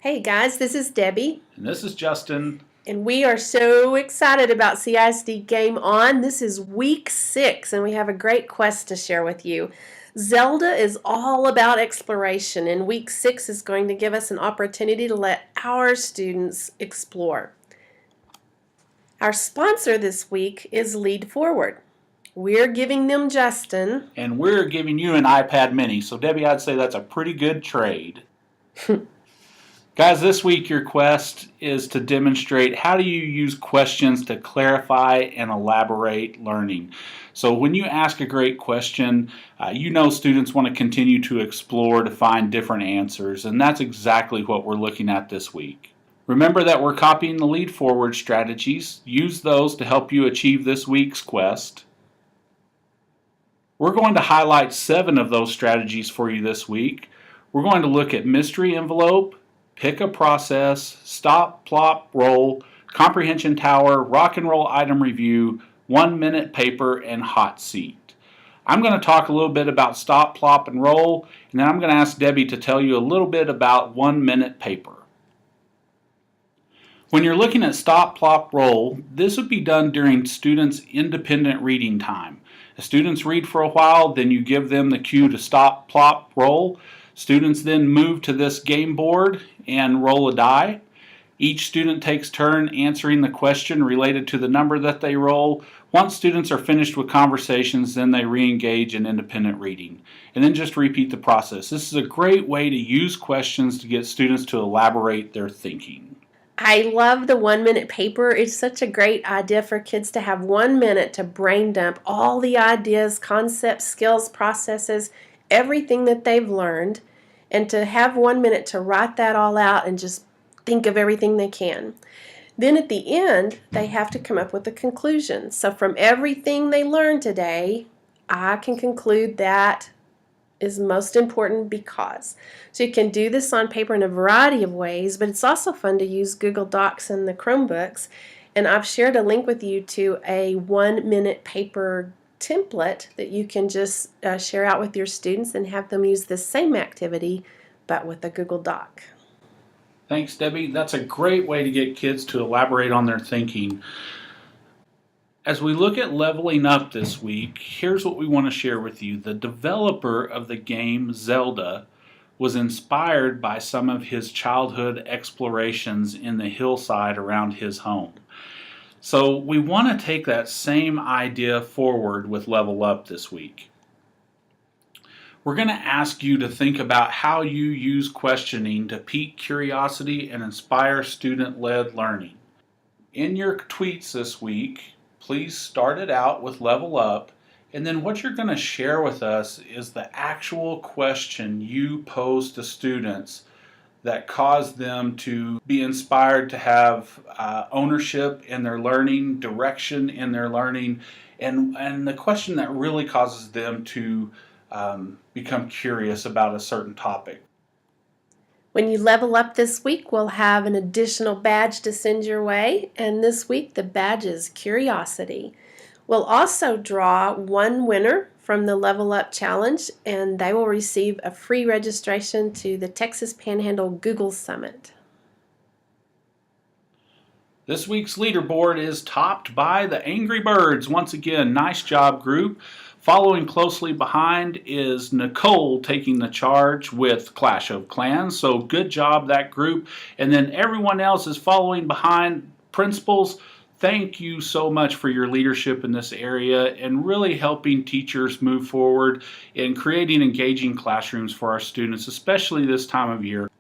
Hey guys, this is Debbie, And this is Justin. and we are so excited about CISD Game On. This is week 6, and we have a great quest to share with you. Zelda is all about exploration, and week 6 is going to give us an opportunity to let our students explore. Our sponsor this week is Lead Forward. We're giving them Justin. And we're giving you an iPad mini. So, Debbie, I'd say that's a pretty good trade. Guys, this week your quest is to demonstrate how do you use questions to clarify and elaborate learning. So when you ask a great question, you know students want to continue to explore to find different answers, and that's exactly what we're looking at this week. Remember that we're copying the Lead Forward strategies. Use those to help you achieve this week's quest. We're going to highlight 7 of those strategies for you this week. We're going to look at mystery envelope, pick a process, stop, plop, roll, comprehension tower, rock and roll item review, 1-minute paper, and hot seat. I'm going to talk a little bit about stop, plop, and roll, and then I'm going to ask Debbie to tell you a little bit about 1-minute paper. When you're looking at stop, plop, roll, this would be done during students' independent reading time. As students read for a while, then you give them the cue to stop, plop, roll. Students then move to this game board and roll a die. Each student takes turn answering the question related to the number that they roll. Once students are finished with conversations, then they re-engage in independent reading. And then just repeat the process. This is a great way to use questions to get students to elaborate their thinking. I love the 1-minute paper. It's such a great idea for kids to have 1 minute to brain dump all the ideas, concepts, skills, processes, everything that they've learned, and to have 1 minute to write that all out and just think of everything they can. Then at the end, they have to come up with a conclusion. So from everything they learned today, I can conclude that is most important because. So you can do this on paper in a variety of ways, but it's also fun to use Google Docs and the Chromebooks. And I've shared a link with you to a 1-minute paper template that you can just share out with your students and have them use the same activity but with a Google Doc. Thanks, Debbie. That's a great way to get kids to elaborate on their thinking. As we look at leveling up this week, here's what we want to share with you. The developer of the game Zelda was inspired by some of his childhood explorations in the hillside around his home. So we want to take that same idea forward with Level Up this week. We're going to ask you to think about how you use questioning to pique curiosity and inspire student-led learning. In your tweets this week, please start it out with Level Up, and then what you're going to share with us is the actual question you pose to students that caused them to be inspired to have ownership in their learning, direction in their learning, and the question that really causes them to become curious about a certain topic. When you level up this week, we'll have an additional badge to send your way, and this week the badge is Curiosity. We'll also draw one winner from the Level Up Challenge, and they will receive a free registration to the Texas Panhandle Google Summit. This week's leaderboard is topped by the Angry Birds. Once again, nice job, group. Following closely behind is Nicole taking the charge with Clash of Clans. So good job, that group. And then everyone else is following behind. Principals, thank you so much for your leadership in this area and really helping teachers move forward in creating engaging classrooms for our students, especially this time of year.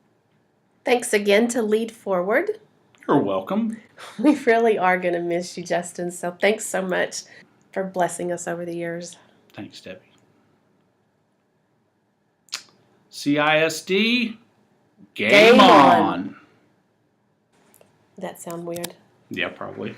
Thanks again to Lead Forward. You're welcome. We really are going to miss you, Justin, so thanks so much for blessing us over the years. Thanks, Debbie. CISD, game on. Does that sound weird? Yeah, probably.